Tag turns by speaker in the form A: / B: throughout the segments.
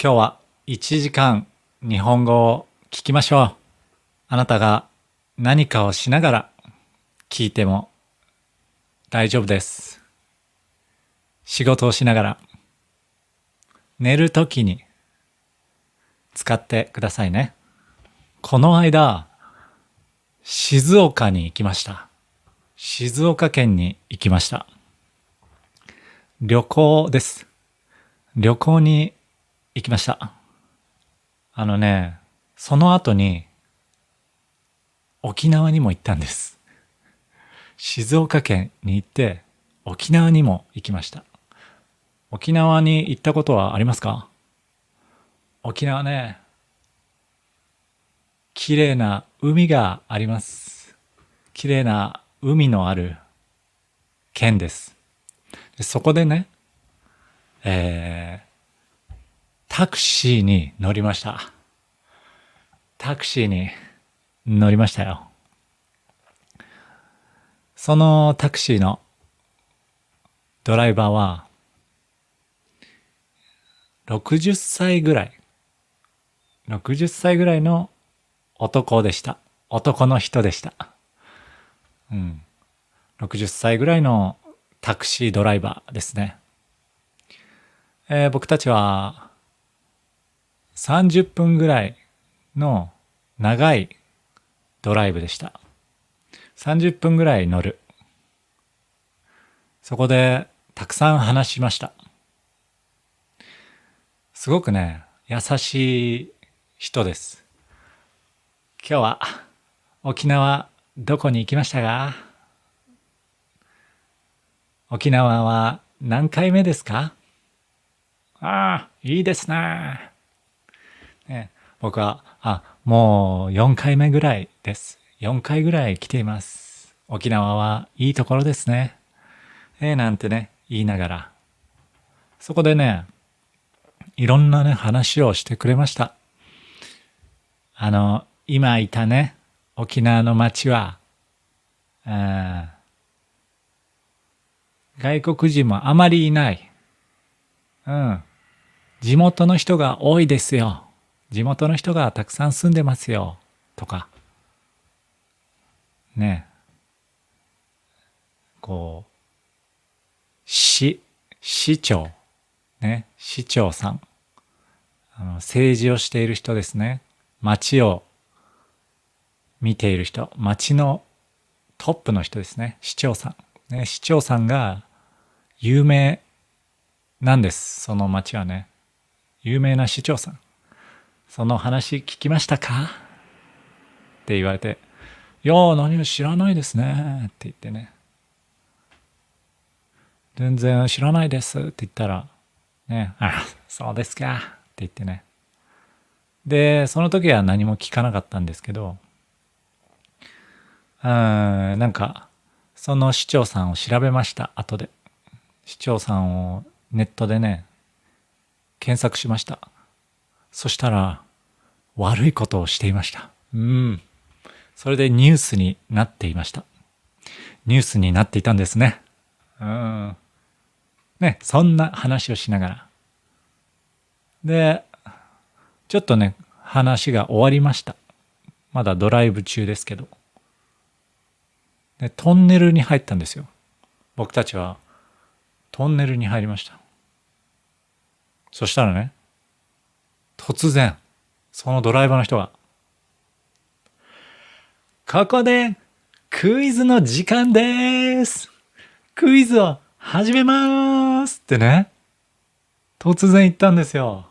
A: 今日は1時間日本語を聞きましょう。あなたが何かをしながら聞いても大丈夫です。仕事をしながら、寝るときに使ってくださいね。この間、静岡に行きました。静岡県に行きました。旅行です。旅行に行きました。その後に沖縄にも行ったんです。静岡県に行って沖縄にも行きました。沖縄に行ったことはありますか？沖縄ね、綺麗な海があります。綺麗な海のある県です。でそこでね、タクシーに乗りました。タクシーに乗りましたよ。そのタクシーのドライバーは60歳ぐらい、60歳ぐらいの男でした。男の人でした。60歳ぐらいのタクシードライバーですね。僕たちは30分ぐらいの長いドライブでした。30分ぐらい乗る。そこでたくさん話しました。すごくね、優しい人です。今日は沖縄どこに行きましたか？沖縄は何回目ですか？ああ、いいですね。僕は、もう4回目ぐらいです。4回ぐらい来ています。沖縄はいいところですね。なんてね、言いながら。そこでね、いろんなね、話をしてくれました。今いたね、沖縄の街は、外国人もあまりいない。地元の人が多いですよ。地元の人がたくさん住んでますよ。とか。ね。こう、市長。ね。市長さん。政治をしている人ですね。街を見ている人。街のトップの人ですね。市長さん。ね。市長さんが有名なんです。その街はね。有名な市長さん。その話聞きましたかって言われて、いやー何も知らないですねって言ってね。全然知らないですって言ったら、ね、そうですかって言ってね。で、その時は何も聞かなかったんですけど、なんか、その市長さんを調べました、後で。市長さんをネットでね、検索しました。そしたら、悪いことをしていました。それでニュースになっていました。ニュースになっていたんですね。ね、そんな話をしながら。で、ちょっとね、話が終わりました。まだドライブ中ですけど。で、トンネルに入ったんですよ。僕たちはトンネルに入りました。そしたらね、突然、そのドライバーの人が、ここでクイズの時間です。クイズを始めますってね、突然言ったんですよ。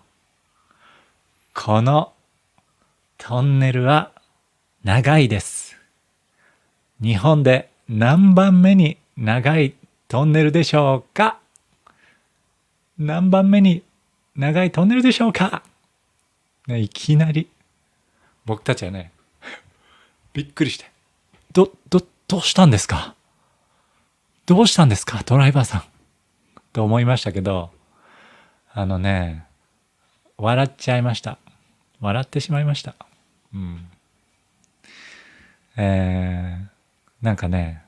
A: このトンネルは長いです。日本で何番目に長いトンネルでしょうか？何番目に長いトンネルでしょうか？ね、いきなり僕たちはね、びっくりして、どうしたんですか？どうしたんですかドライバーさんと思いましたけど、笑っちゃいました。笑ってしまいました。なんかね、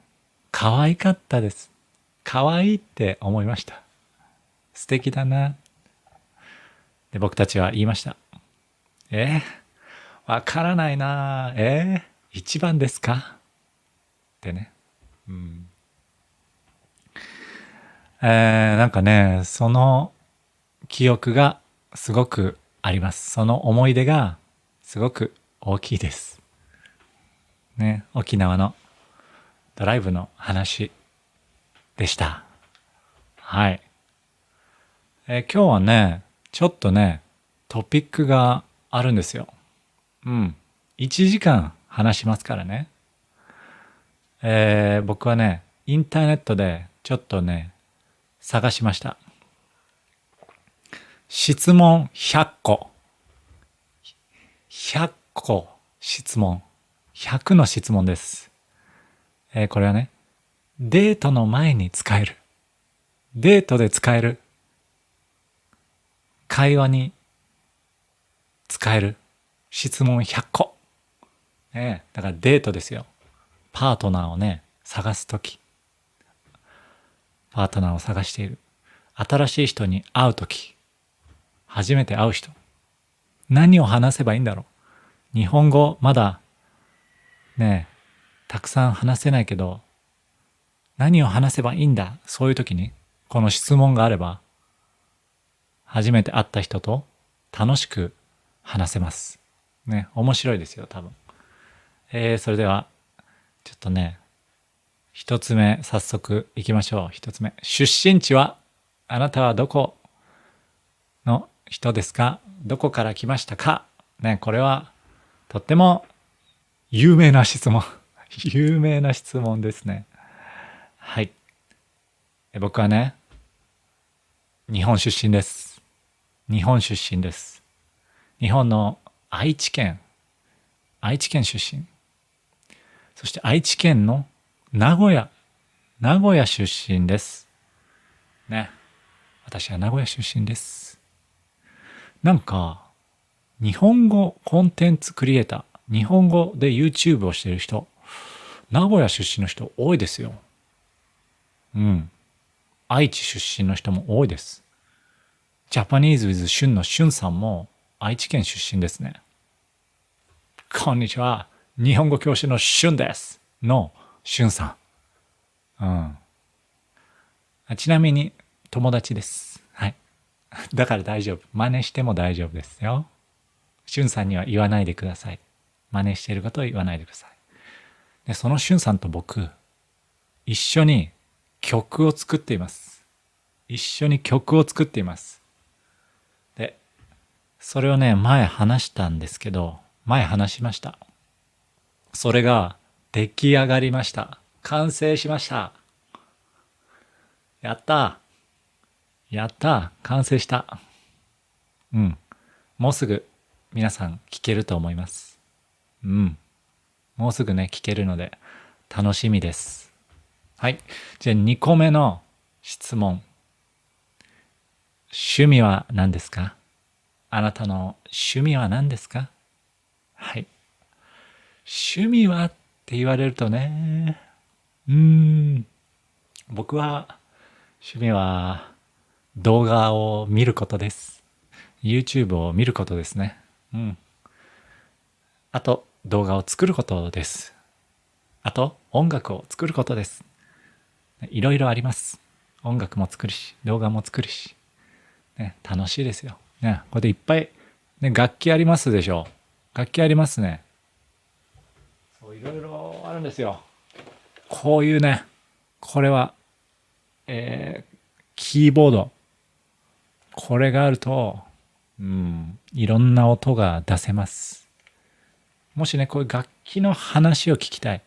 A: 可愛かったです。可愛いって思いました。素敵だな。で、僕たちは言いました。わからないな。1番ですかってね。うん。なんかね、その記憶がすごくあります。その思い出がすごく大きいです。ね、沖縄のドライブの話でした。はい。今日はね、ちょっとね、トピックがあるんですよ。うん。1時間話しますからね。僕はね、インターネットでちょっとね、探しました。質問100個。100個質問。100の質問です。これはね、デートの前に使える。デートで使える。会話に使える。質問100個。だからデートですよ。パートナーをね、探すとき。パートナーを探している。新しい人に会うとき。初めて会う人。何を話せばいいんだろう。日本語まだね、たくさん話せないけど、何を話せばいいんだ。そういう時に、この質問があれば、初めて会った人と楽しく話せます。ね、面白いですよ、多分。それでは、ちょっとね、一つ目、早速行きましょう。一つ目。出身地は、あなたはどこの人ですか？どこから来ましたか？ね、これは、とっても有名な質問。有名な質問ですね。はい。僕はね、日本出身です。日本出身です。日本の愛知県出身。そして愛知県の名古屋出身です。ね。私は名古屋出身です。なんか、日本語コンテンツクリエイター、日本語で YouTube をしている人、名古屋出身の人多いですよ。うん。愛知出身の人も多いです。ジャパニーズ with シュンのシュンさんも愛知県出身ですね。こんにちは。日本語教師のシュンです。のシュンさん。ちなみに友達です。はい。だから大丈夫。真似しても大丈夫ですよ。シュンさんには言わないでください。真似していることを言わないでください。で、そのシュンさんと僕、一緒に曲を作っています。一緒に曲を作っています。で、それをね、前話しました。それが出来上がりました。完成しました。やった完成した。うん。もうすぐ皆さん聞けると思います。うん。もうすぐね、聞けるので楽しみです。はい。じゃあ2個目の質問。趣味は何ですか？あなたの趣味は何ですか？はい。趣味はって言われるとね、僕は趣味は動画を見ることです。YouTube を見ることですね。うん。あと動画を作ることです。あと音楽を作ることです。いろいろあります。音楽も作るし、動画も作るし。ね、楽しいですよ。ね、これでいっぱい、ね、楽器ありますでしょ。楽器ありますね。そう、いろいろあるんですよ。こういうね、これは、キーボード。これがあると、いろんな音が出せます。もしね、こういう楽器の話を聞きたい。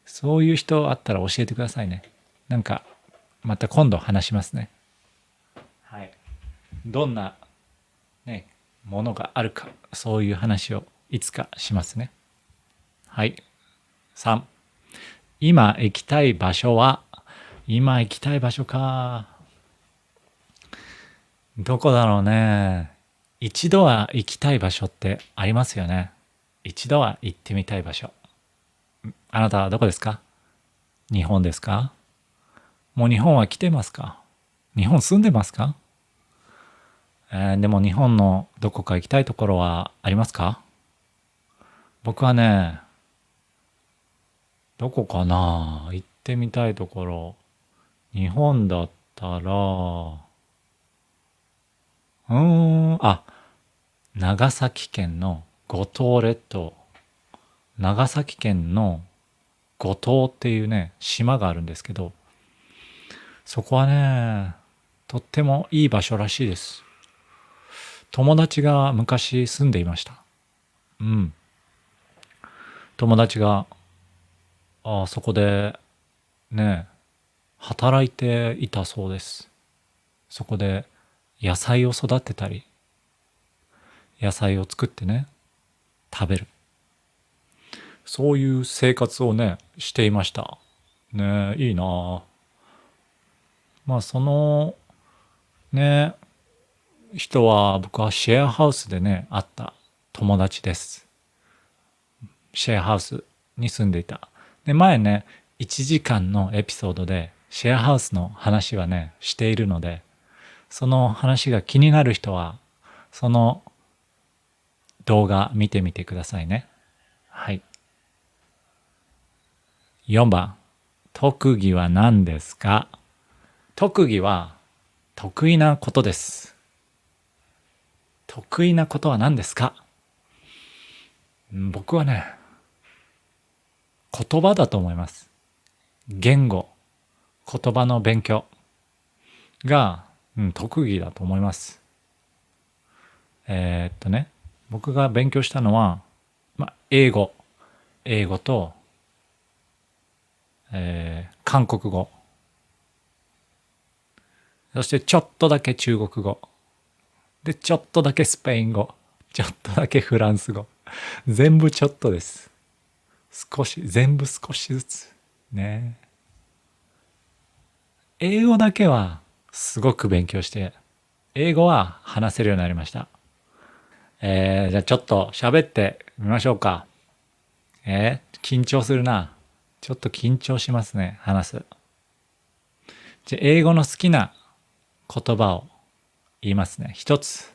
A: そういう人あったら教えてくださいね。なんか、また今度話しますね。はい。どんな、ね、ものがあるか、そういう話をいつかしますね。はい。3、今行きたい場所は、今行きたい場所か。どこだろうね。一度は行きたい場所ってありますよね。一度は行ってみたい場所。あなたはどこですか？日本ですか？もう日本は来てますか？日本住んでますか？でも日本のどこか行きたいところはありますか？僕はね、どこかな行ってみたいところ。日本だったら、長崎県の五島列島。長崎県の五島っていうね、島があるんですけど、そこはね、とってもいい場所らしいです。友達が昔住んでいました。うん。友達が、そこでね、働いていたそうです。そこで野菜を育てたり、野菜を作ってね、食べる。そういう生活をね、していました。ね、いいなあ。まあ、その、ね、人は僕はシェアハウスでね、会った友達です。シェアハウスに住んでいた。で、前ね、1時間のエピソードでシェアハウスの話はね、しているので、その話が気になる人は、その動画見てみてくださいね。はい。4番。特技は何ですか？特技は得意なことです。得意なことは何ですか？僕はね、言葉だと思います。言語、言葉の勉強が、特技だと思います。僕が勉強したのは、英語、英語と、韓国語、そしてちょっとだけ中国語、で、ちょっとだけスペイン語、ちょっとだけフランス語。全部ちょっとです。全部少しずつ。ね。英語だけはすごく勉強して、英語は話せるようになりました。じゃあちょっと喋ってみましょうか。緊張するな。ちょっと緊張しますね、話す。じゃあ英語の好きな言葉を言いますね。一つ、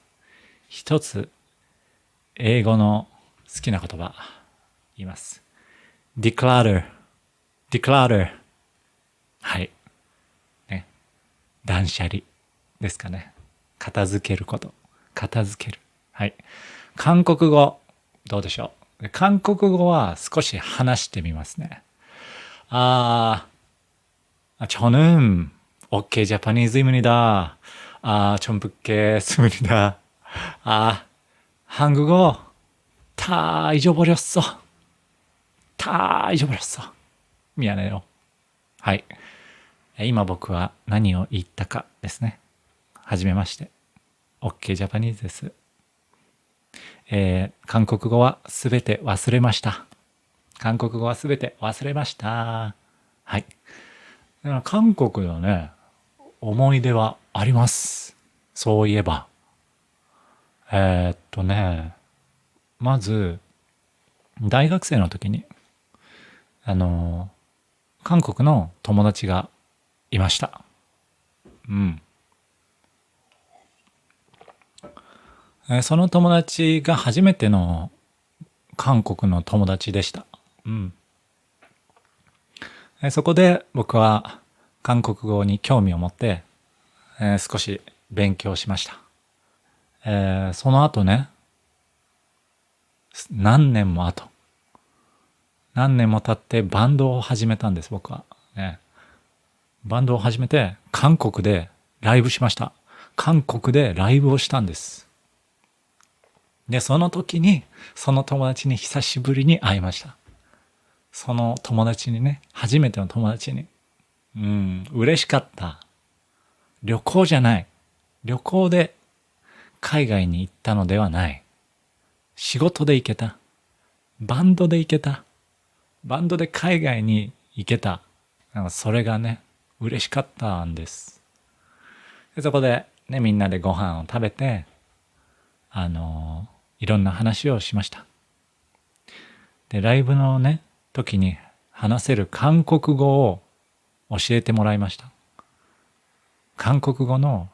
A: 英語の好きな言葉言います。declutter。はい。ね。断捨離ですかね。片付けること。片付ける。はい。韓国語、どうでしょう。韓国語は少し話してみますね。저는 오케이 자파니즈입니다. 좀 붓겠습니다. 한국어 다 잊어버렸어. 다 잊어버렸어. 미안해요. はい。今僕は何を言ったかですね。はじめまして。OK ジャパニーズです。韓国語はすべて忘れました。韓国語はすべて忘れました。はい。だから韓国のね、思い出はあります。そういえば。まず、大学生の時に、韓国の友達がいました。うん。その友達が初めての韓国の友達でした。うん。そこで僕は韓国語に興味を持って、少し勉強しました。その後ね、何年も経ってバンドを始めたんです、僕は。ね、バンドを始めて韓国でライブしました。韓国でライブをしたんです。で、その時に、その友達に久しぶりに会いました。その友達にね、初めての友達に。嬉しかった。旅行じゃない。旅行で海外に行ったのではない。仕事で行けた。バンドで行けた。バンドで海外に行けた。それがね、嬉しかったんです。でそこでね、みんなでご飯を食べて、いろんな話をしました。で、ライブのね、時に話せる韓国語を教えてもらいました。韓国語の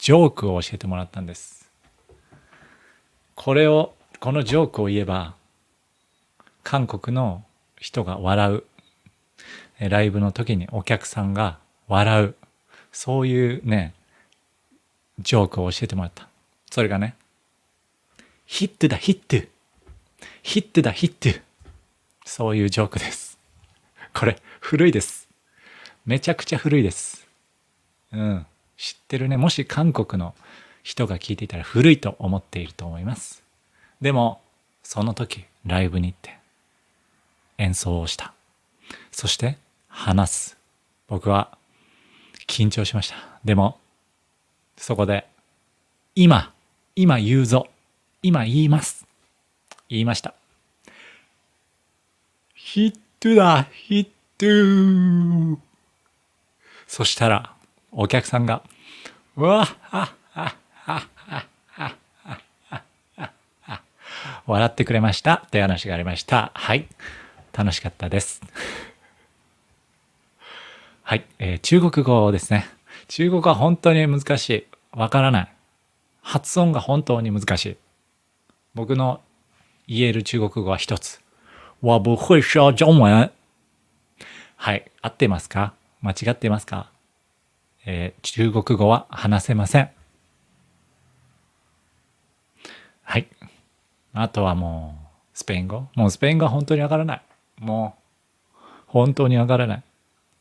A: ジョークを教えてもらったんです。このジョークを言えば、韓国の人が笑う。ライブの時にお客さんが笑う。そういうね、ジョークを教えてもらった。それがね、ヒットだ、ヒット。ヒットだ、ヒット。そういうジョークです。これ、古いです。めちゃくちゃ古いです。知ってるね。もし韓国の人が聞いていたら古いと思っていると思います。でも、その時、ライブに行って演奏をした。そして、話す。僕は緊張しました。でも、そこで、今言うぞ。今言います。言いました。ヒットだ、ヒット。そしたら、お客さんが、わっはっはっはっはっは笑ってくれましたという話がありました。はい。楽しかったです。はい、中国語ですね。中国語は本当に難しい。わからない。発音が本当に難しい。僕の言える中国語は一つ。我不会说中文。はい。合ってますか？間違っていますか？中国語は話せません。はい。あとはもう、スペイン語。もうスペイン語は本当にわからない。もう、本当にわからない。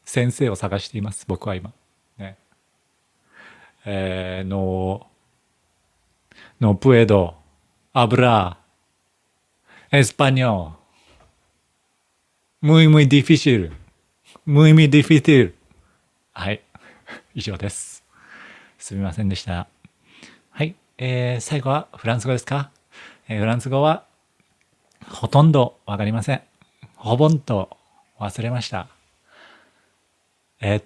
A: 先生を探しています。僕は今。ね。no puedo hablar español. Muy, muy difícil. Muy, muy difícil. はい。以上です。すみませんでした。はい。最後はフランス語ですか？フランス語はほとんどわかりません。ほぼんと忘れました。Je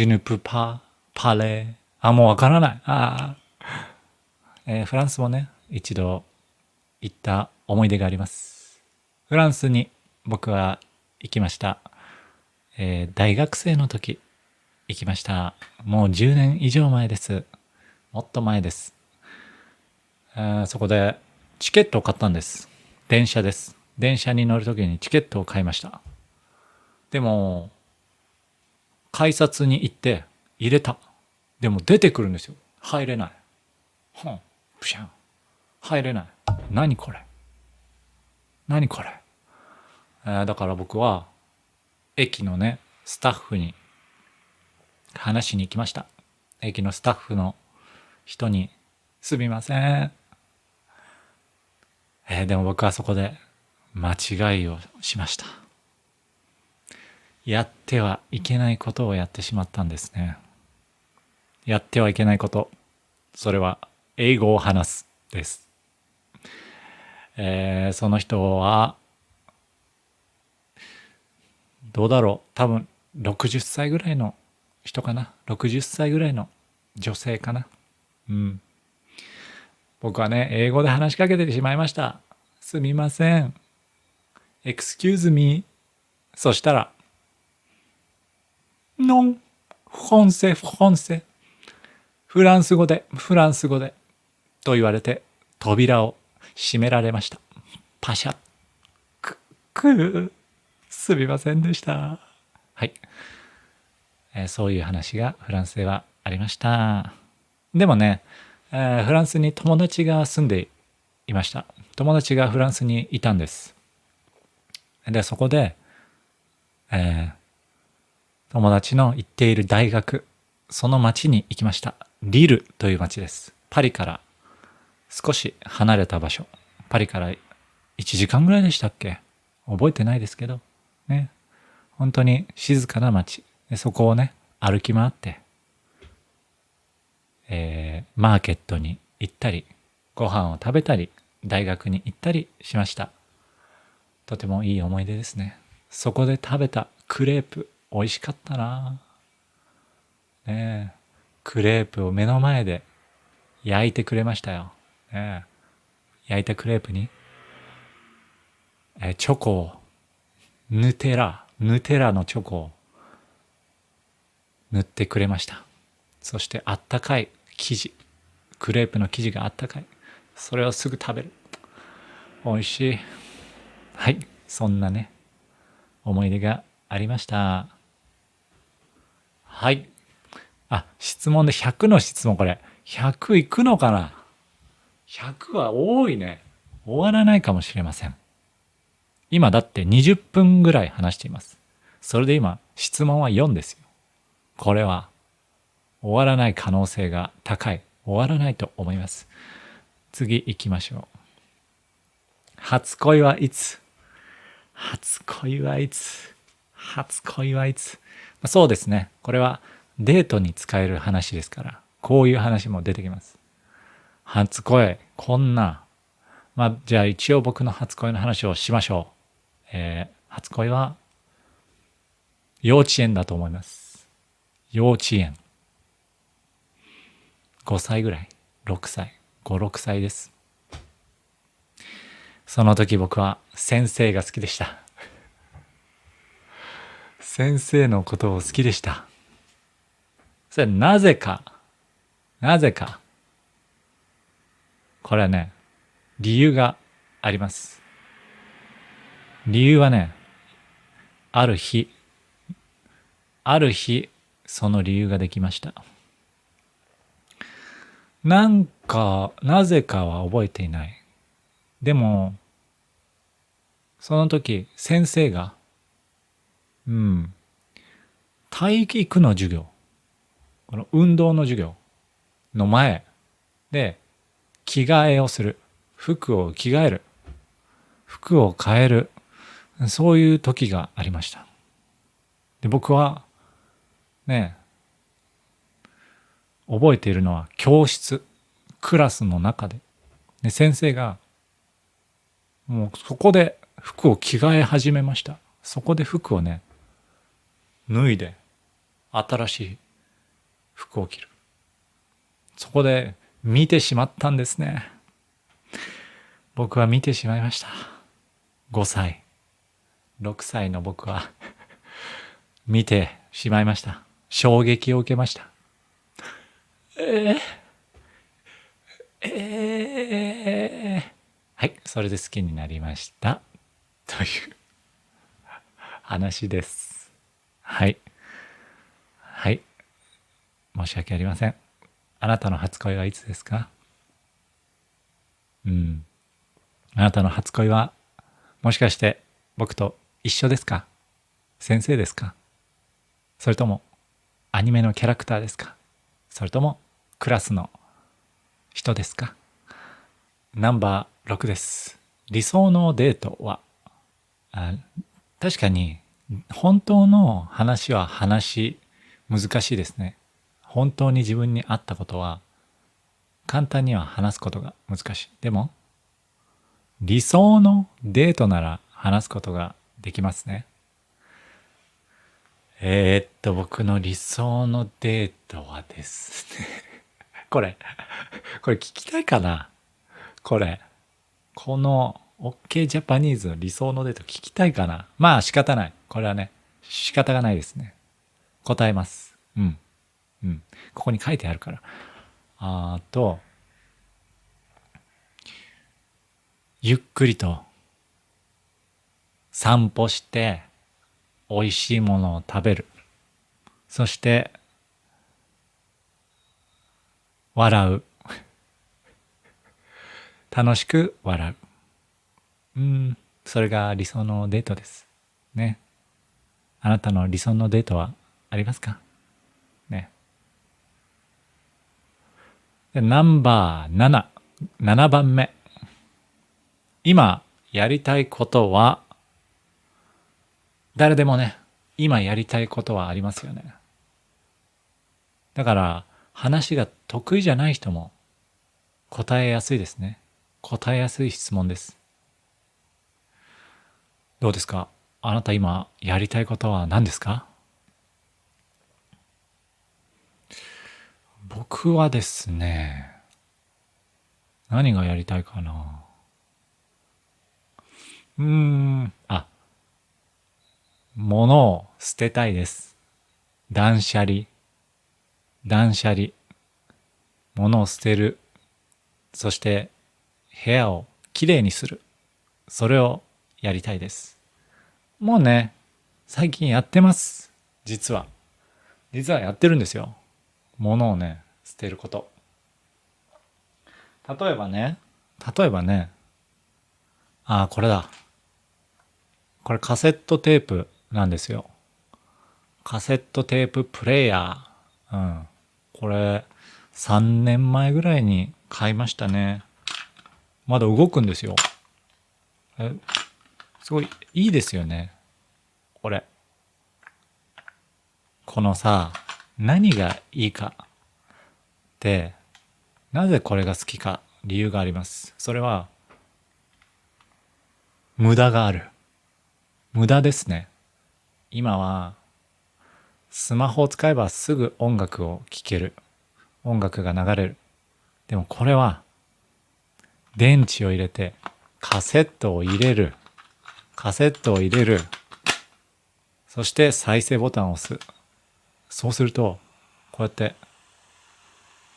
A: ne peux pas parler. もうわからない。フランスもね、一度行った思い出があります。フランスに僕は行きました。大学生の時行きました。もう10年以上前です。もっと前です。そこでチケットを買ったんです。電車です。電車に乗る時にチケットを買いました。でも、改札に行って入れた。でも出てくるんですよ。入れない。プシャン。入れない。何これ。何これ。だから僕は駅のね、スタッフに話しに行きました。駅のスタッフの人に、すみません。でも僕はそこで間違いをしました。やってはいけないことをやってしまったんですね。やってはいけないこと。それは英語を話すです。その人はどうだろう。多分60歳ぐらいの人かな。60歳ぐらいの女性かな。僕はね、英語で話しかけてしまいました。すみません。Excuse me。そしたら、Non、français、français。フランス語で、フランス語で。と言われて、扉を閉められました。パシャ。すみませんでした。はい。そういう話がフランスではありました。でもね、フランスに友達が住んでいました。友達がフランスにいたんです。で、そこで、友達の行っている大学、その町に行きました。リルという町です。パリから少し離れた場所。パリから1時間ぐらいでしたっけ？覚えてないですけど。ね。本当に静かな町。でそこをね、歩き回って、マーケットに行ったり、ご飯を食べたり、大学に行ったりしました。とてもいい思い出ですね。そこで食べたクレープ、美味しかったな。ねえ、クレープを目の前で焼いてくれましたよ。ねえ、焼いたクレープに、チョコを、ヌテラのチョコを塗ってくれました。そしてあったかい生地、クレープの生地があったかい。それをすぐ食べる。美味しい。はい、そんなね、思い出がありました。はい。質問で100の質問、これ。100いくのかな？ 100 は多いね。終わらないかもしれません。今だって20分ぐらい話しています。それで今、質問は4ですよ。これは終わらない可能性が高い。終わらないと思います。次行きましょう。初恋はいつ？初恋はいつ？初恋はいつ？そうですね。これはデートに使える話ですから、こういう話も出てきます。初恋、こんな。じゃあ一応僕の初恋の話をしましょう。初恋は幼稚園だと思います。幼稚園。5歳ぐらい？ 6 歳。5、6歳です。その時僕は先生が好きでした。先生のことを好きでした。それはなぜか。これはね、理由があります。理由はね、ある日、その理由ができました。なぜかは覚えていない。でも、その時、先生が、体育の授業、この運動の授業の前で、着替えをする。服を着替える。服を変える。そういう時がありました。で、僕は、ね、覚えているのは教室、クラスの中で、先生が、もうそこで服を着替え始めました。そこで服をね、脱いで、新しい服を着る。そこで見てしまったんですね。僕は見てしまいました。5歳、6歳の僕は見てしまいました。衝撃を受けました。はい、それで好きになりました。という話です。はい。はい。申し訳ありません。あなたの初恋はいつですか？あなたの初恋は、もしかして僕と一緒ですか？先生ですか？それともアニメのキャラクターですか？それともクラスの人ですか？ナンバー6です。理想のデートは、確かに本当の話は難しいですね。本当に自分に合ったことは簡単には話すことが難しい。でも理想のデートなら話すことができますね。僕の理想のデートはですねこれ聞きたいかな？この OK ジャパニーズの理想のデート聞きたいかな？まあ仕方ない。これはね、仕方がないですね。答えます。ここに書いてあるから。ゆっくりと散歩して美味しいものを食べる。そして笑う。楽しく笑う。それが理想のデートです。ね。あなたの理想のデートはありますか？ね。ナンバー7、7番目。今やりたいことは、誰でもね、今やりたいことはありますよね。だから話が得意じゃない人も答えやすいですね。答えやすい質問です。どうですか？あなた今やりたいことは何ですか？僕はですね、何がやりたいかな。物を捨てたいです。断捨離。断捨離、物を捨てる、そして部屋をきれいにする。それをやりたいです。もうね、最近やってます。実はやってるんですよ。物をね、捨てること。例えばね、これだ。これカセットテープなんですよ。カセットテーププレイヤー。これ、3年前ぐらいに買いましたね。まだ動くんですよ。すごいいいですよね。これ。このさ、何がいいかって、なぜこれが好きか理由があります。それは、無駄がある。無駄ですね。今は、スマホを使えばすぐ音楽を聴ける。音楽が流れる。でもこれは、電池を入れて、カセットを入れる。そして再生ボタンを押す。そうすると、こうやって、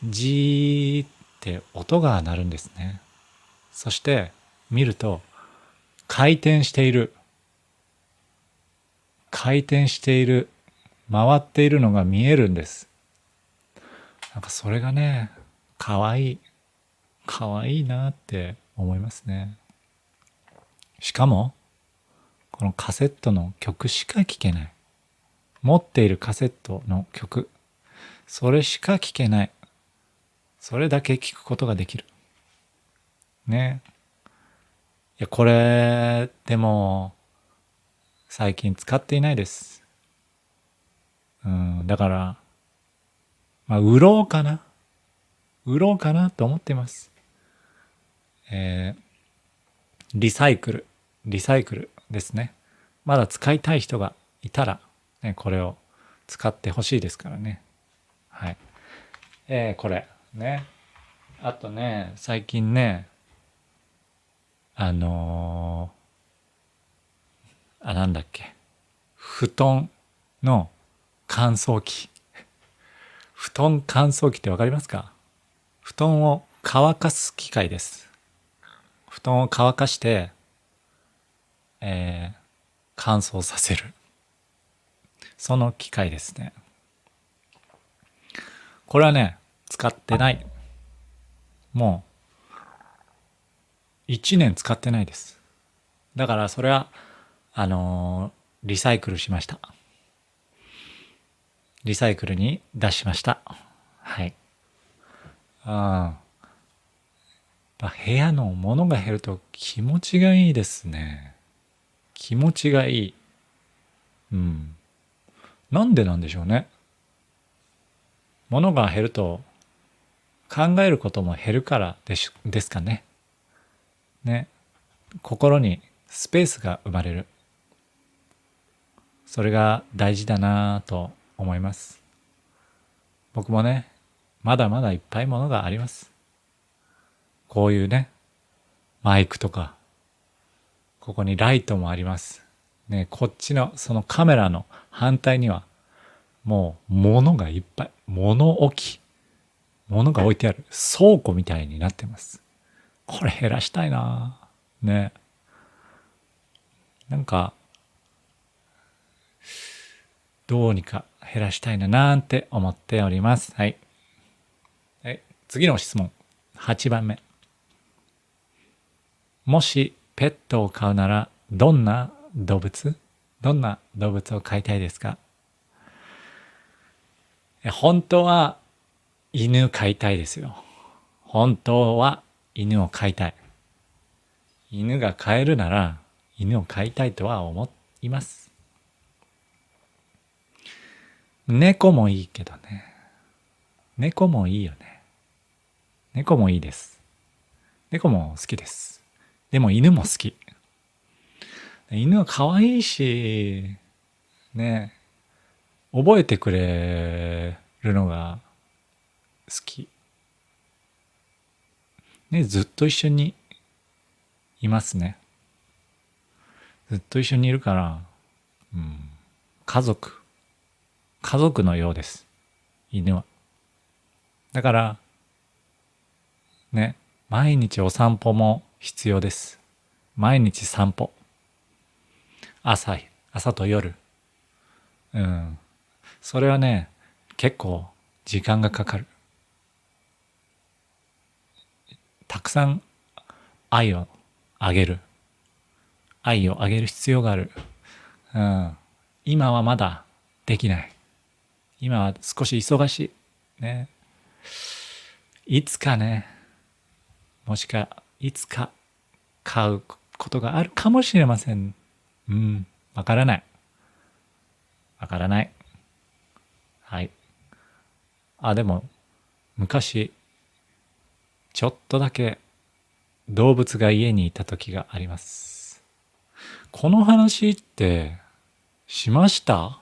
A: ジーって音が鳴るんですね。そして、見ると、回転している、回っているのが見えるんです。なんかそれがね、かわいいなって思いますね。しかも、このカセットの曲しか聴けない。持っているカセットの曲、それしか聴けない。それだけ聴くことができる。ね。いや、これ、でも、最近使っていないです。だから、売ろうかなと思っています。リサイクルですね。まだ使いたい人がいたら、ね、これを使ってほしいですからね。はい。これ、ね。あとね、最近ね、なんだっけ。布団の乾燥機。布団乾燥機ってわかりますか？布団を乾かす機械です。布団を乾かして、乾燥させる。その機械ですね。これはね、使ってない。もう、1年使ってないです。だからそれは、リサイクルしました。リサイクルに出しました。はい。部屋の物が減ると気持ちがいいですね。気持ちがいい。なんでなんでしょうね。物が減ると考えることも減るからですかね。ね。心にスペースが生まれる。それが大事だなぁと思います。僕もね、まだまだいっぱいものがあります。こういうね、マイクとか、ここにライトもあります。ね、こっちのそのカメラの反対には、もう物がいっぱい。物が置いてある。倉庫みたいになってます。これ減らしたいなぁ。ね。なんか、どうにか減らしたいななんて思っております。はい。次の質問。8番目。もしペットを飼うならどんな動物を飼いたいですか？本当は犬飼いたいですよ。本当は犬を飼いたい。犬が飼えるなら犬を飼いたいとは思います。猫もいいけどね。猫もいいよね。猫もいいです。猫も好きです。でも犬も好き。犬は可愛いし、ね、覚えてくれるのが好き。ね、ずっと一緒にいますね。ずっと一緒にいるから、家族のようです。犬は。だからね、毎日お散歩も必要です。毎日散歩。朝と夜。うん。それはね、結構時間がかかる。たくさん愛をあげる。愛をあげる必要がある。うん。今はまだできない。今は少し忙しい。ね。いつかね、いつか買うことがあるかもしれません。うん。わからない。わからない。はい。でも、昔、ちょっとだけ動物が家にいた時があります。この話ってしました？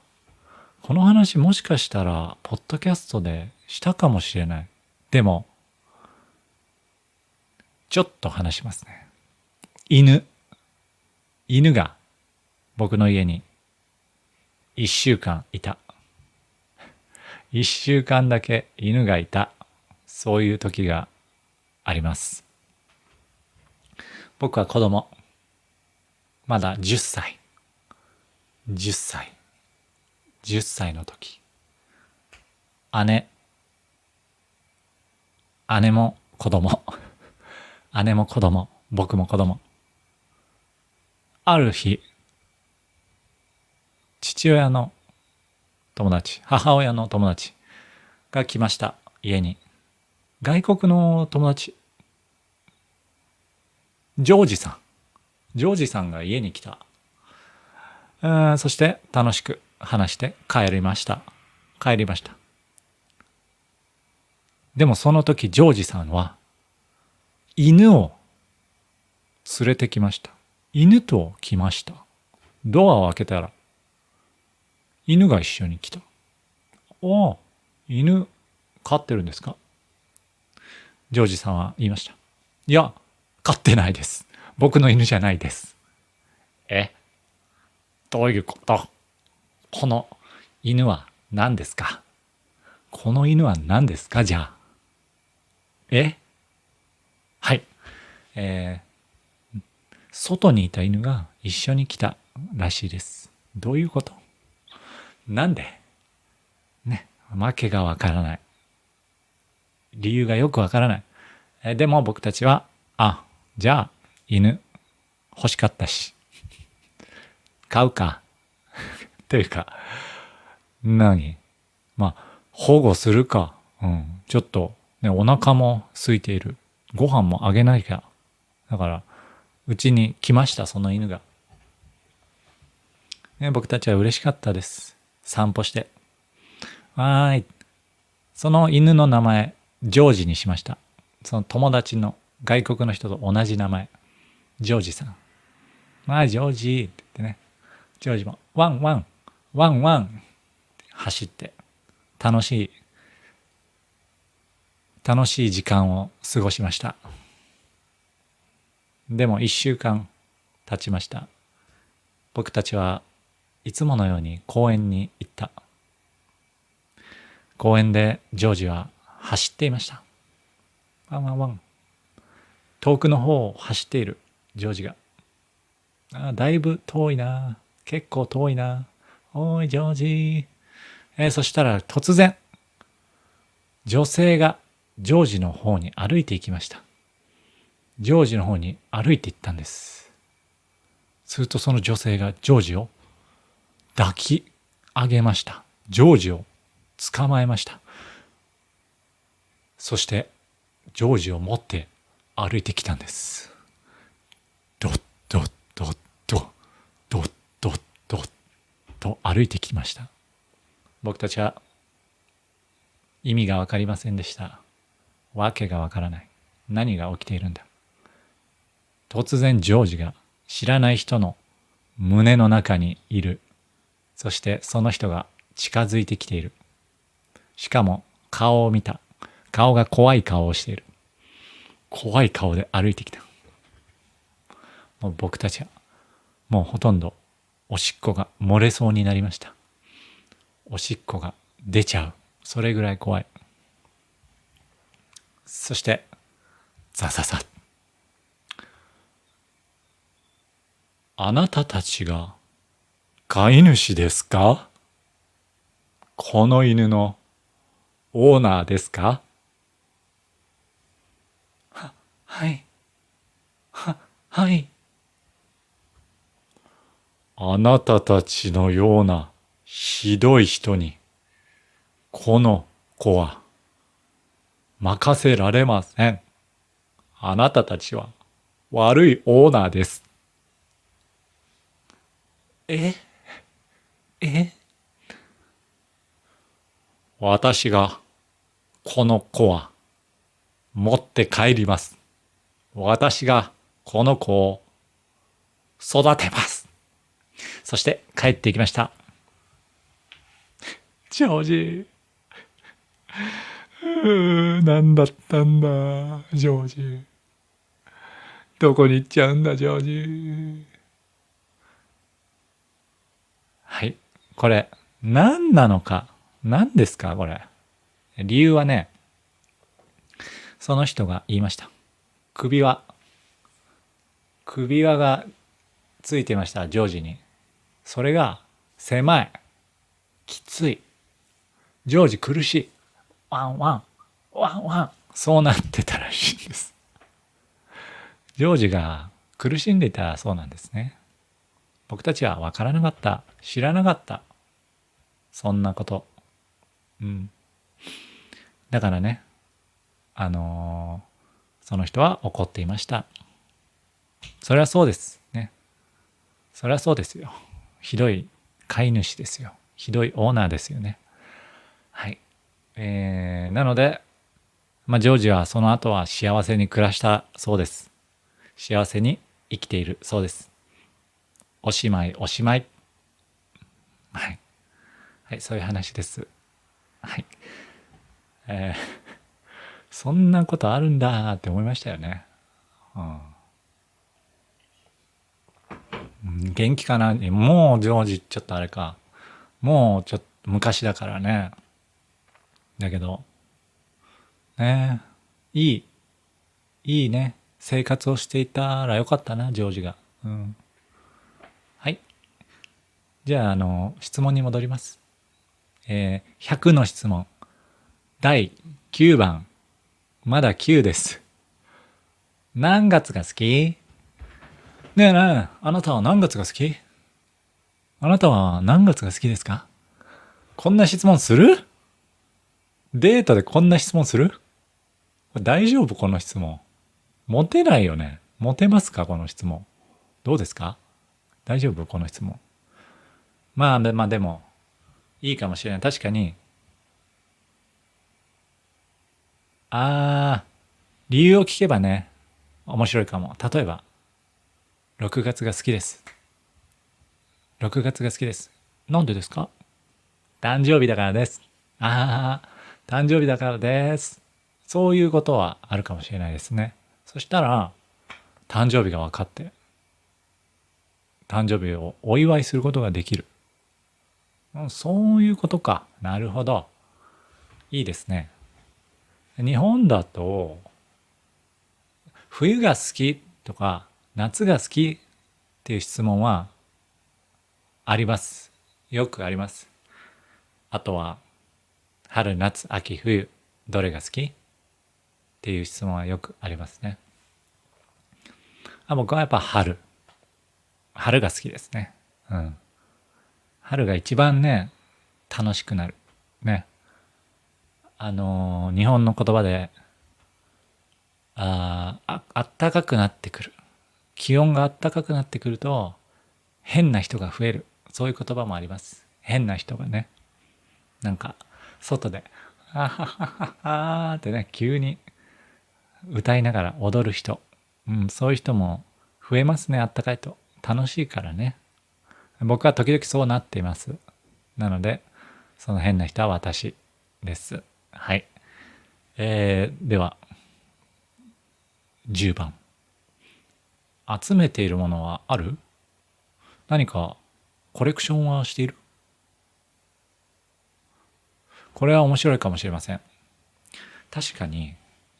A: この話もしかしたら、ポッドキャストでしたかもしれない。でも、ちょっと話しますね。犬が僕の家に一週間いた。一週間だけ犬がいた。そういう時があります。僕は子供。まだ10歳。10歳。10歳の時。姉も子供。姉も子供。僕も子供。ある日、父親の友達、母親の友達が来ました。家に。外国の友達。ジョージさんが家に来た。そして楽しく話して帰りました。でもその時ジョージさんは犬を連れてきました。犬と来ました。ドアを開けたら犬が一緒に来た。犬飼ってるんですか？ジョージさんは言いました。いや、飼ってないです。僕の犬じゃないです。どういうこと？この犬は何ですか？じゃあ。はい。外にいた犬が一緒に来たらしいです。どういうこと？なんで？ね。訳がわからない。理由がよくわからない。でも僕たちは、じゃあ犬欲しかったし、買うか。というか、保護するか。ちょっと、ね、お腹も空いている。ご飯もあげないか。だから、うちに来ました、その犬が。僕たちは嬉しかったです。散歩して。その犬の名前、ジョージにしました。その友達の外国の人と同じ名前。ジョージさん。ジョージって言ってね。ジョージも、ワンワン、ワンワン走って、楽しい時間を過ごしました。でも一週間経ちました。僕たちはいつものように公園に行った。公園でジョージは走っていました。ワンワンワン。遠くの方を走っているジョージが。だいぶ遠いな。結構遠いな。おいジョージ。そしたら突然、女性がジョージの方に歩いていきました。ジョージの方に歩いていったんです。するとその女性がジョージを抱き上げました。ジョージを捕まえました。そしてジョージを持って歩いてきたんです。ドッドッドッドドッドッドッと歩いてきました。僕たちは意味がわかりませんでした。わけがわからない。何が起きているんだ。突然ジョージが知らない人の胸の中にいる。そしてその人が近づいてきている。しかも顔を見た。顔が怖い顔をしている。怖い顔で歩いてきた。もう僕たちはもうほとんどおしっこが漏れそうになりました。おしっこが出ちゃう。それぐらい怖い。そして、ザザザ。あなたたちが飼い主ですか？この犬のオーナーですか？はい。はい。あなたたちのようなひどい人に、この子は任せられません。あなたたちは悪いオーナーです。ええ私がこの子は持って帰ります。私がこの子を育てます。そして帰っていきました。ジョージ。何だったんだ、ジョージ。どこに行っちゃうんだ、ジョージ。はい。これ、何なのか。何ですか、これ。理由はね、その人が言いました。首輪がついてました、ジョージに。それが狭い。きつい。ジョージ苦しい。ワンワン。ワンワン。そうなってたらしいんです。ジョージが苦しんでいたらそうなんですね。僕たちは分からなかった。知らなかった。そんなこと。うん。だからね、その人は怒っていました。それはそうです。ね。それはそうですよ。ひどい飼い主ですよ。ひどいオーナーですよね。はい。なので、ジョージはその後は幸せに暮らしたそうです。幸せに生きているそうです。おしまいおしまい。はい。はい、そういう話です。はい。そんなことあるんだって思いましたよね。元気かな。もうジョージちょっとあれか。もうちょっと昔だからね。だけど、ね、いい、いいね。生活をしていたらよかったな、ジョージが。うん。はい。じゃあ、質問に戻ります。100の質問。第9番。まだ9です。何月が好き？ねえねえ、あなたは何月が好き？あなたは何月が好きですか？こんな質問する？デートでこんな質問する？大丈夫この質問。モテないよね。モテますかこの質問。どうですか？大丈夫この質問。でも、いいかもしれない。確かに、理由を聞けばね、面白いかも。例えば、6月が好きです。6月が好きです。なんでですか？誕生日だからです。誕生日だからです。そういうことはあるかもしれないですね。そしたら、誕生日が分かって、誕生日をお祝いすることができる。そういうことか。なるほど。いいですね。日本だと、冬が好きとか、夏が好きっていう質問はあります。よくあります。あとは、春、夏、秋、冬、どれが好きっていう質問はよくありますね。僕はやっぱ春。春が好きですね。うん。春が一番ね、楽しくなる。ね。日本の言葉で、あったかくなってくる。気温があったかくなってくると、変な人が増える。そういう言葉もあります。変な人がね。なんか、外で、あははははってね、急に歌いながら踊る人。そういう人も増えますね、あったかいと。楽しいからね。僕は時々そうなっています。なので、その変な人は私です。はい。では、10番。集めているものはある？何かコレクションはしている？これは面白いかもしれません。確かに、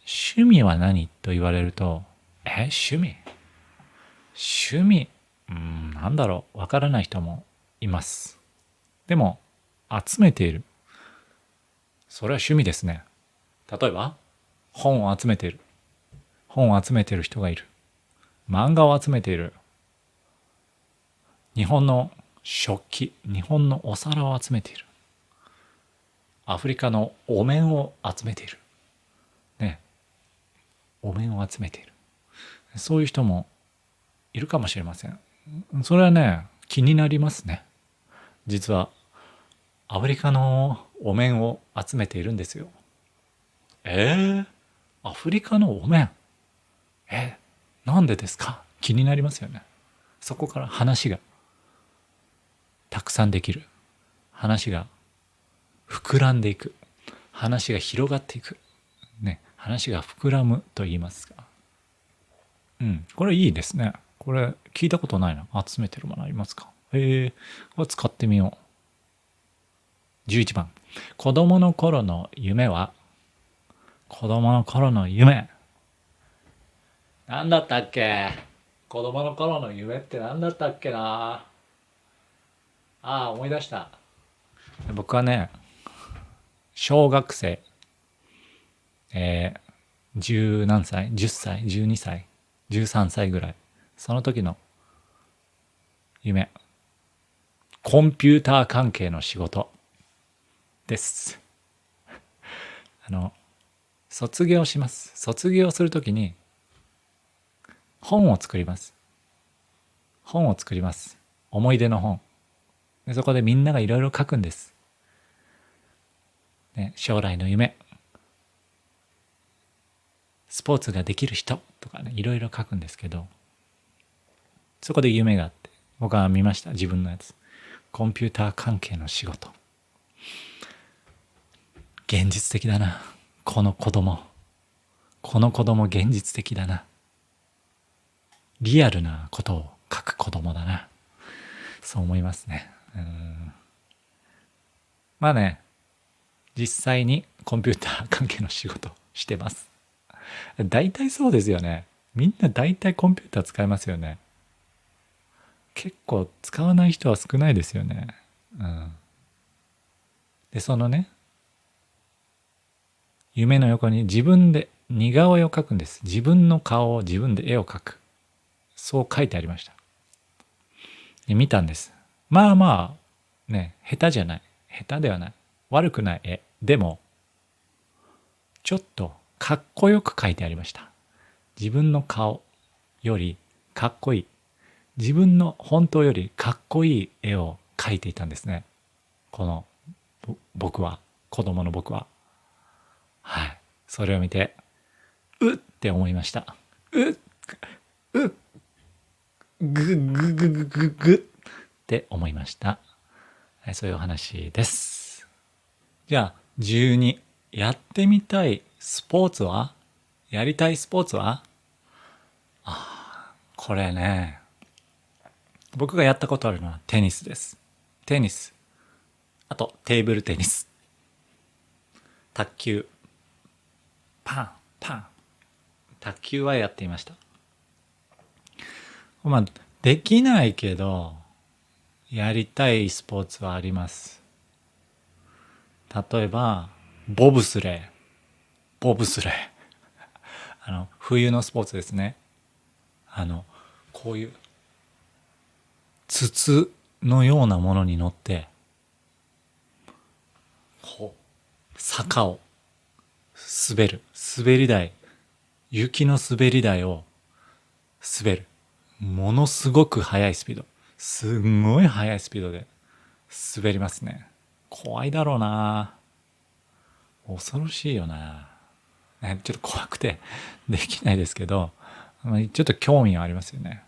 A: 趣味は何と言われると、趣味趣味、なんだろう、わからない人もいます。でも、集めている。それは趣味ですね。例えば、本を集めている。本を集めている人がいる。漫画を集めている。日本の食器、日本のお皿を集めている。アフリカのお面を集めている。ね。お面を集めている。そういう人もいるかもしれません。それはね、気になりますね。実は、アフリカのお面を集めているんですよ。アフリカのお面。なんでですか？気になりますよね。そこから話がたくさんできる。話が膨らんでいく。話が広がっていく。ね。話が膨らむと言いますか。これいいですね。これ聞いたことないな。集めてるものありますか？これ使ってみよう。11番。子供の頃の夢は？子供の頃の夢。なんだったっけ？子供の頃の夢ってなんだったっけな。思い出した。僕はね、小学生、十何歳 ?10 歳 ?12 歳 ?13 歳ぐらい。その時の夢。コンピューター関係の仕事です。卒業します。卒業するときに本を作ります。本を作ります。思い出の本。でそこでみんながいろいろ書くんです。ね、将来の夢。スポーツができる人とかね、いろいろ書くんですけど、そこで夢があって、僕は見ました。自分のやつ。コンピューター関係の仕事。現実的だな。この子供現実的だな。リアルなことを書く子供だな。そう思いますね。まあね、実際にコンピューター関係の仕事してます。大体そうですよね。みんな大体コンピューター使いますよね。結構使わない人は少ないですよね。で、そのね、夢の横に自分で似顔絵を描くんです。自分の顔を自分で絵を描く。そう書いてありました。で見たんです。まあまあ、ね、下手じゃない。下手ではない。悪くない絵。でも、ちょっとかっこよく描いてありました。自分の顔よりかっこいい。自分の本当よりかっこいい絵を描いていたんですね。この僕は、子供の僕は。はい。それを見て、うって思いました。ぐって思いました。はい、そういうお話です。じゃあ、12。やってみたいスポーツは？やりたいスポーツは？これね、僕がやったことあるのはテニスです。テニス。あと、テーブルテニス。卓球。パン、パン。卓球はやっていました。まあ、できないけど、やりたいスポーツはあります。例えば、ボブスレー。ボブスレー。冬のスポーツですね。こういう筒のようなものに乗って、こう、坂を滑る。滑り台。雪の滑り台を滑る。ものすごく速いスピード。すんごい速いスピードで滑りますね。怖いだろうな。恐ろしいよな。ちょっと怖くてできないですけど、ちょっと興味はありますよね。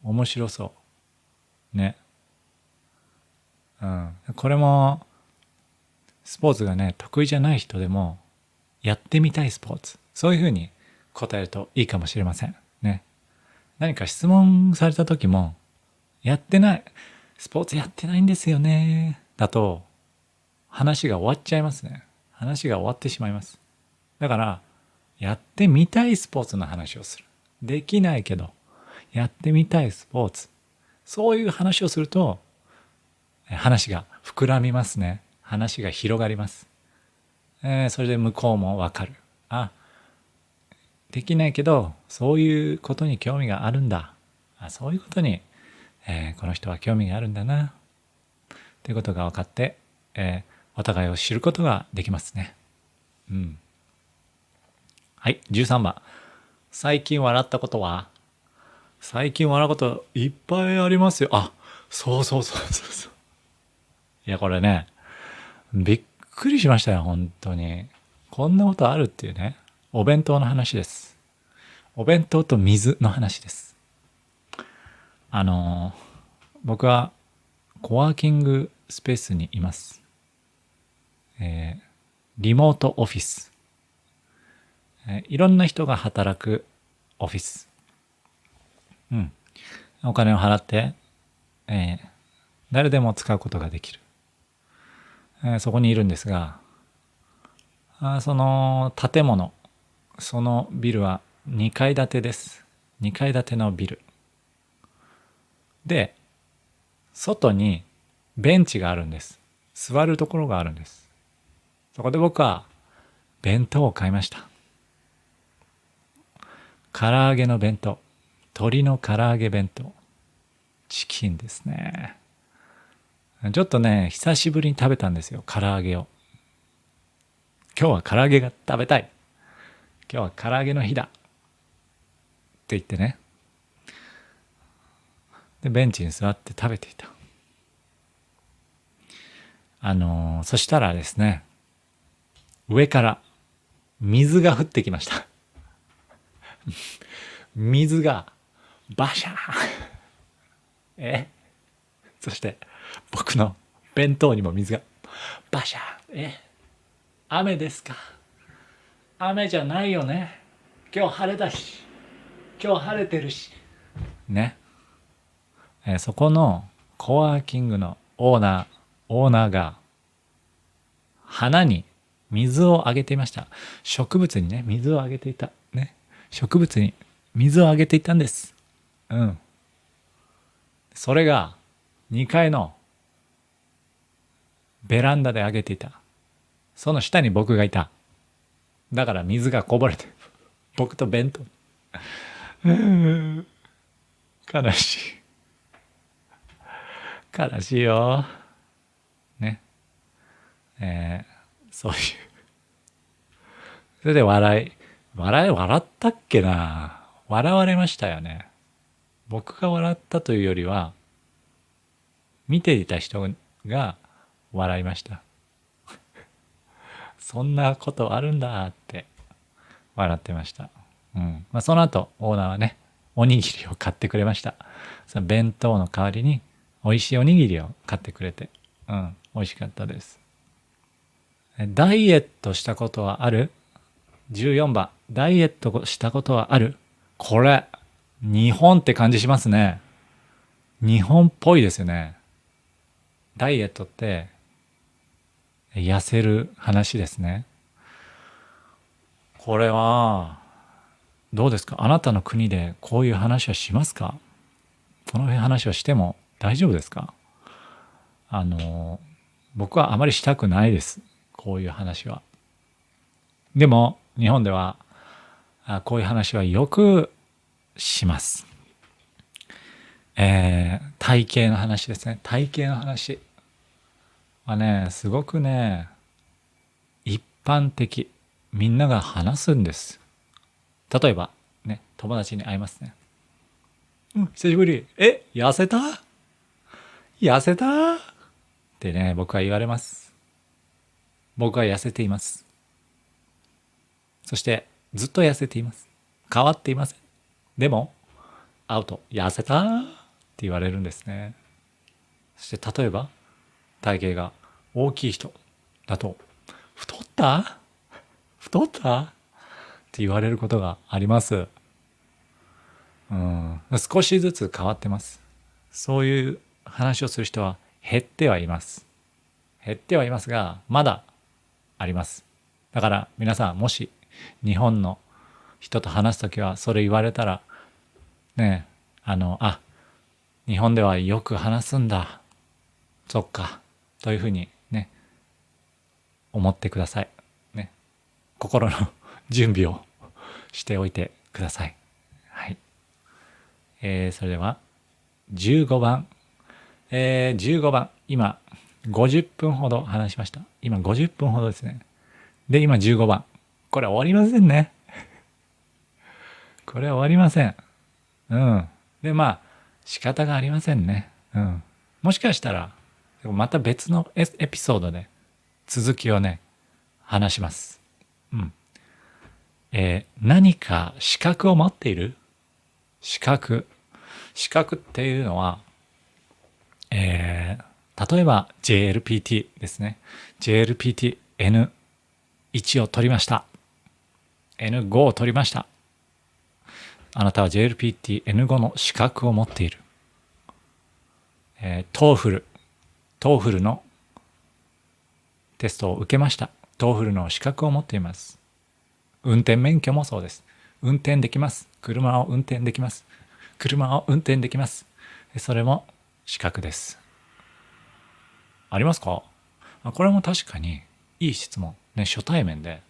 A: 面白そう。ね。これも、スポーツがね、得意じゃない人でも、やってみたいスポーツ。そういうふうに答えるといいかもしれません。ね。何か質問された時も、やってない、スポーツやってないんですよね。だと、話が終わっちゃいますね。話が終わってしまいます。だから、やってみたいスポーツの話をする。できないけど、やってみたいスポーツ。そういう話をすると、話が膨らみますね。話が広がります。それで向こうもわかる。あ、できないけど、そういうことに興味があるんだ。そういうことに、この人は興味があるんだな。ということが分かって、お互いを知ることができますね。うん。はい、13番。最近笑ったことは？最近笑うこといっぱいありますよ。あ、そうそうそうそうそう。いや、これね、びっくりしましたよ、本当に。こんなことあるっていうね。お弁当の話です。お弁当と水の話です。僕はコワーキングスペースにいます。リモートオフィス。いろんな人が働くオフィス。うん。お金を払って、誰でも使うことができる。そこにいるんですが、その建物、そのビルは2階建てです。2階建てのビル。で、外にベンチがあるんです。座るところがあるんです。そこで僕は弁当を買いました。唐揚げの弁当。鶏の唐揚げ弁当。チキンですね。ちょっとね、久しぶりに食べたんですよ、唐揚げを。今日は唐揚げが食べたい。今日は唐揚げの日だ。って言ってね。で、ベンチに座って食べていた。そしたらですね、上から水が降ってきました。水がバシャーン。そして僕の弁当にも水がバシャーン。雨ですか？雨じゃないよね。今日晴れだし。今日晴れてるし。ね。そこのコワーキングのオーナーが花に水をあげていました。植物にね、水をあげていた。ね。植物に水をあげていたんです。うん。それが2階のベランダであげていた。その下に僕がいた。だから水がこぼれて、僕と弁当。悲しい。悲しいよ。ね。そういう。それで笑ったっけな。笑われましたよね。僕が笑ったというよりは、見ていた人が笑いました。そんなことあるんだって笑ってました。うん。その後、オーナーはね、おにぎりを買ってくれました。その弁当の代わりに、美味しいおにぎりを買ってくれて、美味しかったです。ダイエットしたことはある？ 14 番。ダイエットしたことはある？これ、日本って感じしますね。日本っぽいですよね。ダイエットって、痩せる話ですね。これは、どうですか？あなたの国でこういう話はしますか？この話をしても大丈夫ですか？僕はあまりしたくないです。こういう話は。でも、日本では、こういう話はよくします。体型の話ですね。体型の話はね、すごくね、一般的。みんなが話すんです。例えば、ね、友達に会いますね。久しぶり。痩せた？痩せた？ってね、僕は言われます。僕は痩せています。そして、ずっと痩せています。変わっていません。でも、会うと、痩せた？って言われるんですね。そして、例えば、体型が大きい人だと、太った？太った？って言われることがあります。少しずつ変わってます。そういう話をする人は減ってはいます。減ってはいますが、まだあります。だから皆さん、もし日本の人と話すときはそれ言われたら、ね、日本ではよく話すんだ。そっか。というふうにね、思ってください。ね。心の準備をしておいてください。はい。それでは、15番。15番。今、50分ほど話しました。今50分ほどですね。で、今15番。これ終わりませんね。これ終わりません。うん。で、まあ、仕方がありませんね。うん。もしかしたら、また別のエピソードで続きをね、話します。うん。何か資格を持っている？資格。資格っていうのは、例えば JLPT ですね。JLPT N1 を取りました。N5 を取りました。あなたは JLPT N5 の資格を持っている。TOEFL のテストを受けました。TOEFL の資格を持っています。運転免許もそうです。運転できます。車を運転できます。車を運転できます。それも資格です。ありますか？これも確かにいい質問。ね、初対面で。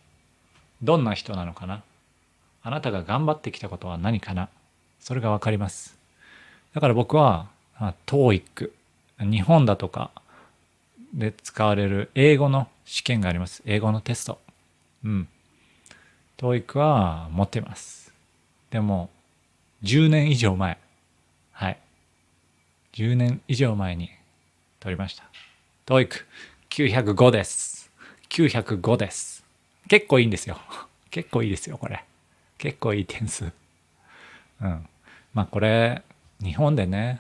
A: どんな人なのかな？あなたが頑張ってきたことは何かな？それがわかります。だから僕は、TOEIC、日本だとかで使われる英語の試験があります。英語のテスト。うん。TOEIC は持っています。でも、10年以上前。はい。10年以上前に取りました。TOEIC905 です。905です。結構いいんですよ。結構いいですよ、これ。結構いい点数。うん。まあこれ、日本でね、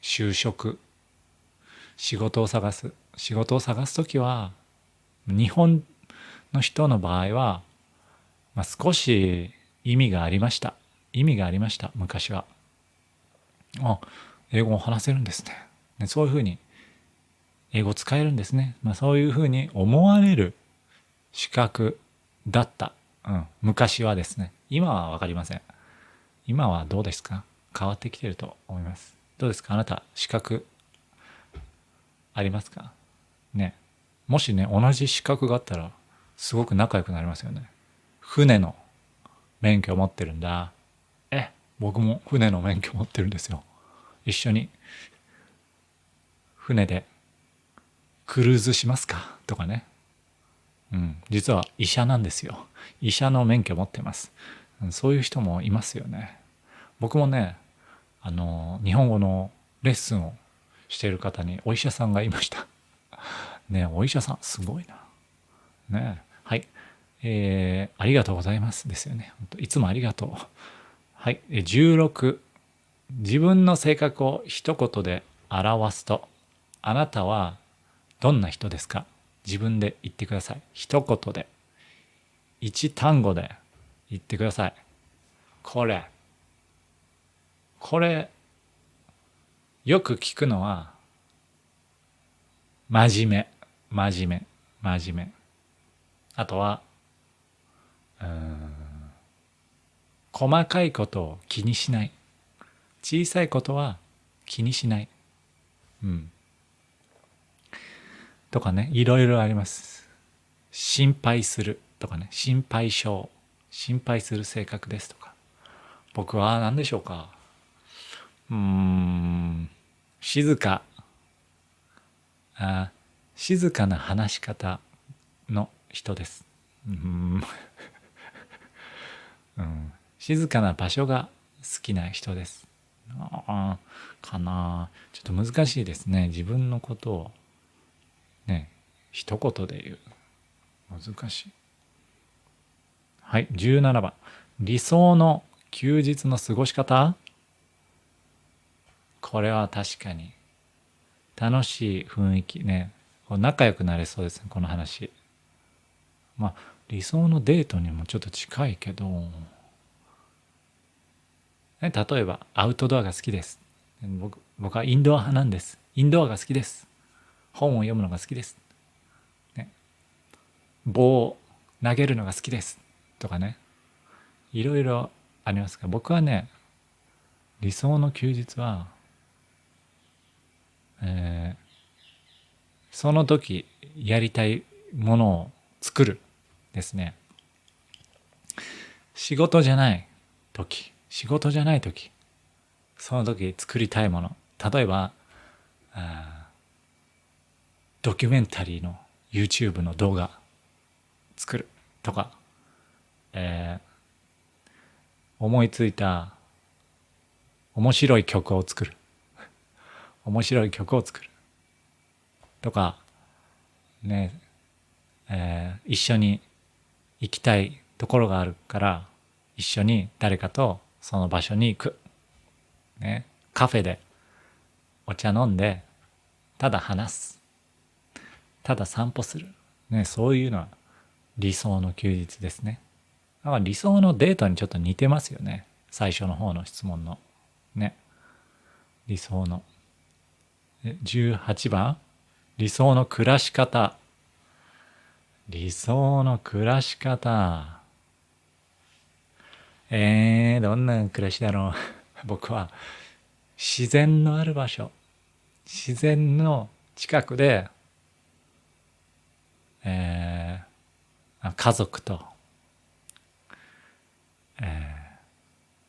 A: 就職、仕事を探すときは、日本の人の場合は、少し意味がありました。昔は。英語を話せるんですね。そういうふうに、英語使えるんですね。そういうふうに思われる資格だった。昔はですね。今はわかりません。今はどうですか？変わってきてると思います。どうですか？あなた、資格ありますかね？もしね、同じ資格があったら、すごく仲良くなりますよね。船の免許を持ってるんだ。僕も船の免許を持ってるんですよ。一緒に船でクルーズしますかとかね。実は医者なんですよ。医者の免許を持ってます。そういう人もいますよね。僕もね、日本語のレッスンをしている方にお医者さんがいました。ね、お医者さん、すごいな。ね、はい。ありがとうございますですよね。いつもありがとう。はい。16、自分の性格を一言で表すと、あなたはどんな人ですか？自分で言ってください。一言で。一単語で言ってください。これ、よく聞くのは、真面目。あとは、細かいことを気にしない。小さいことは気にしない。とかね、いろいろあります。心配するとかね、心配性。心配する性格ですとか。僕は何でしょうか。静か。静かな話し方の人です。静かな場所が好きな人です。かな。ちょっと難しいですね。自分のことをね、一言で言う。難しい。はい、17番。理想の休日の過ごし方？これは確かに楽しい雰囲気ね。仲良くなれそうですね、この話。理想のデートにもちょっと近いけど、例えばアウトドアが好きです。僕はインドア派なんです。インドアが好きです。本を読むのが好きです。棒を投げるのが好きです。とかね、いろいろありますが、僕はね、理想の休日は、その時やりたいものを作るですね。仕事じゃない時、その時作りたいもの。例えば、ドキュメンタリーの YouTube の動画作るとか、思いついた面白い曲を作るとかね、一緒に行きたいところがあるから一緒に誰かとその場所に行く、ね、カフェでお茶飲んでただ話す、ただ散歩する、ね、そういうのは理想の休日ですね。だから理想のデートにちょっと似てますよね、最初の方の質問のね。理想の18番、理想の暮らし方。理想の暮らし方。どんな暮らしだろう。僕は自然のある場所、自然の近くで、家族と、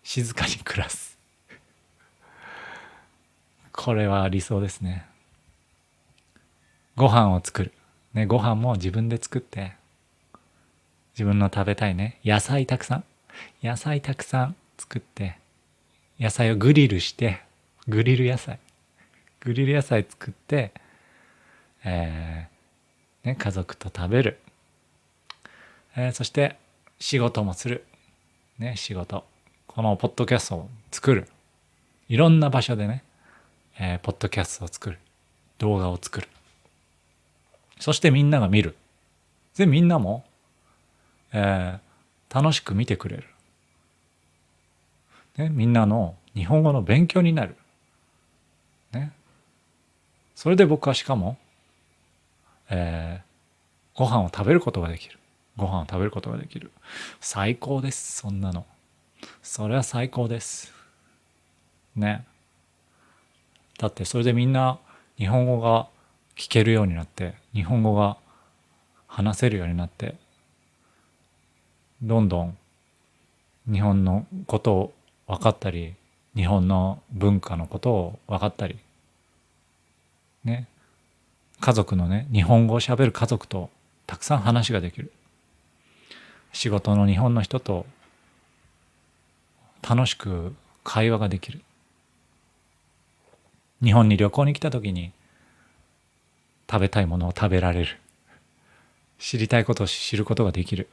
A: 静かに暮らす。これは理想ですね。ご飯を作る。ね、ご飯も自分で作って、自分の食べたいね、野菜たくさん作って、野菜をグリルして、グリル野菜作って、家族と食べる。そして仕事もする。ね、仕事。このポッドキャストを作る。いろんな場所でね、ポッドキャストを作る。動画を作る。そしてみんなが見る。で、みんなも、楽しく見てくれる。ね、みんなの日本語の勉強になる。ね。それで僕はしかも、ご飯を食べることができる。最高です。そんなの。それは最高です。ね。だってそれでみんな日本語が聞けるようになって、日本語が話せるようになって、どんどん日本のことを分かったり、日本の文化のことを分かったり、ね。家族のね、日本語を喋る家族とたくさん話ができる。仕事の日本の人と楽しく会話ができる。日本に旅行に来た時に食べたいものを食べられる。知りたいことを知ることができる。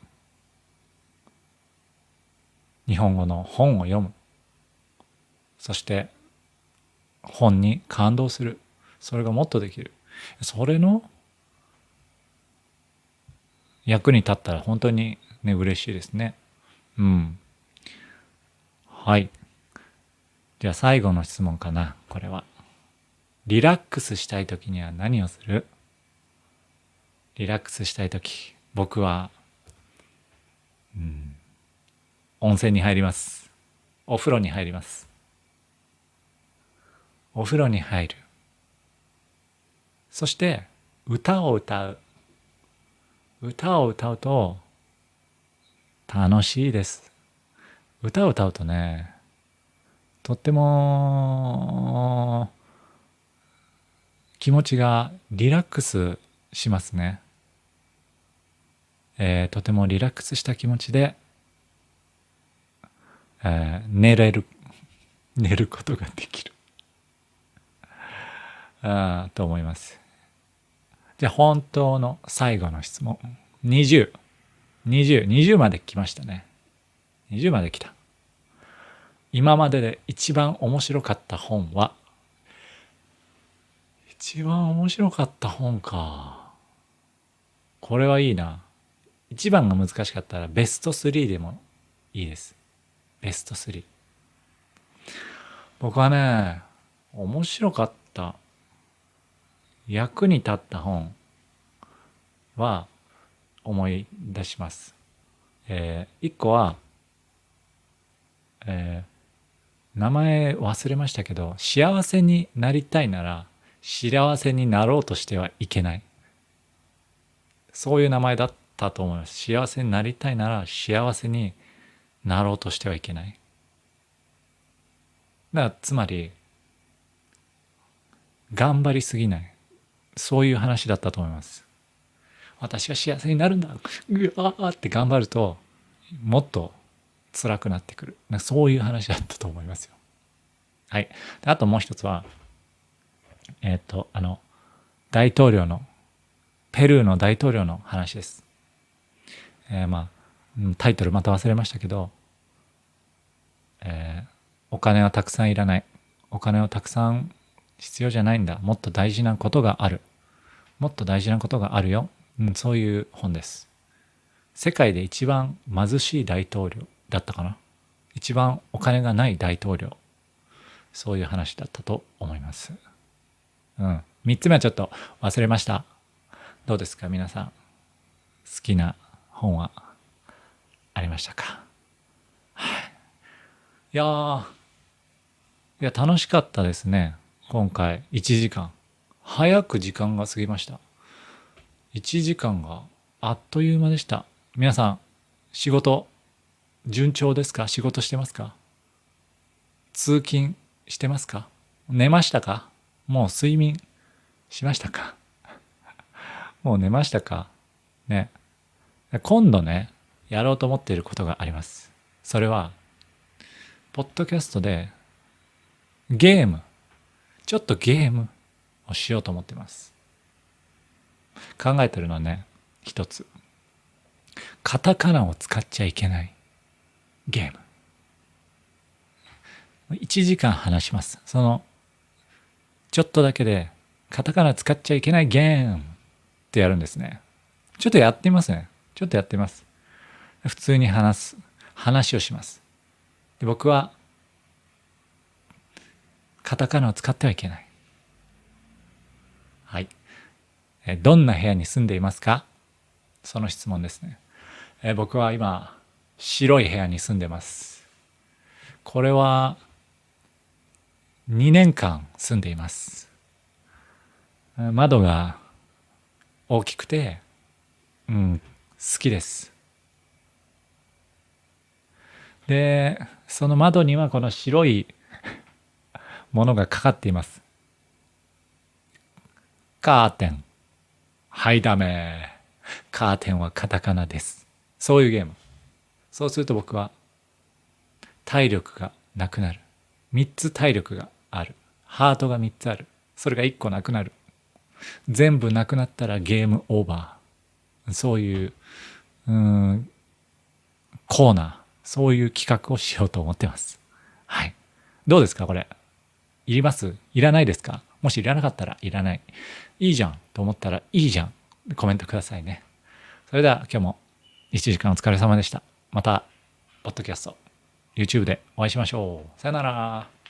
A: 日本語の本を読む。そして本に感動する。それがもっとできる。それの役に立ったら本当にね、嬉しいですね。うん。はい。じゃあ最後の質問かな、これは。リラックスしたいときには何をする？リラックスしたいとき、僕は、温泉に入ります。お風呂に入ります。お風呂に入る。そして歌を歌う。歌を歌うと楽しいです。歌を歌うとね、とっても気持ちがリラックスしますね。とてもリラックスした気持ちで、寝ることができると思います。じゃあ本当の最後の質問。20まで来ましたね。20まで来た。今までで一番面白かった本は？一番面白かった本か。これはいいな。一番が難しかったらベスト3でもいいです。ベスト3。僕はね、面白かった、役に立った本は思い出します。一個は、名前忘れましたけど、幸せになりたいなら幸せになろうとしてはいけない。そういう名前だったと思います。幸せになりたいなら幸せになろうとしてはいけない。だからつまり頑張りすぎない。そういう話だったと思います。私は幸せになるんだ。うわーって頑張るともっと辛くなってくる。そういう話だったと思いますよ。はい。あともう一つは、大統領の、ペルーの大統領の話です。タイトルまた忘れましたけど、お金はたくさんいらない。お金をたくさん必要じゃないんだ。もっと大事なことがある。もっと大事なことがあるよ。そういう本です。世界で一番貧しい大統領だったかな。一番お金がない大統領。そういう話だったと思います。3つ目はちょっと忘れました。どうですか皆さん。好きな本はありましたか？いや楽しかったですね。今回1時間。早く時間が過ぎました。1時間があっという間でした。皆さん、仕事順調ですか？仕事してますか？通勤してますか？寝ましたか？もう睡眠しましたか？もう寝ましたか？ね。今度ね、やろうと思っていることがあります。それは、ポッドキャストでちょっとゲームをしようと思ってます。考えてるのはね、一つ。カタカナを使っちゃいけないゲーム。1時間話します。ちょっとだけで、カタカナ使っちゃいけないゲームってやるんですね。ちょっとやってみますね。ちょっとやってみます。普通に話をします。で、僕は、カタカナを使ってはいけない。はい。どんな部屋に住んでいますか？その質問ですね。僕は今、白い部屋に住んでます。これは、2年間住んでいます。窓が大きくて、好きです。で、その窓にはこの白いものがかかっています。カーテン。はい、ダメ。カーテンはカタカナです。そういうゲーム。そうすると僕は体力がなくなる。3つ体力がある。ハートが3つある。それが1個なくなる。全部なくなったらゲームオーバー。そういう、コーナー。そういう企画をしようと思ってます。はい。どうですかこれ。いります？いらないですか？もしいらなかったらいらない。いいじゃんと思ったらいいじゃん。コメントくださいね。それでは今日も1時間お疲れ様でした。また、ポッドキャスト、YouTube でお会いしましょう。さよなら。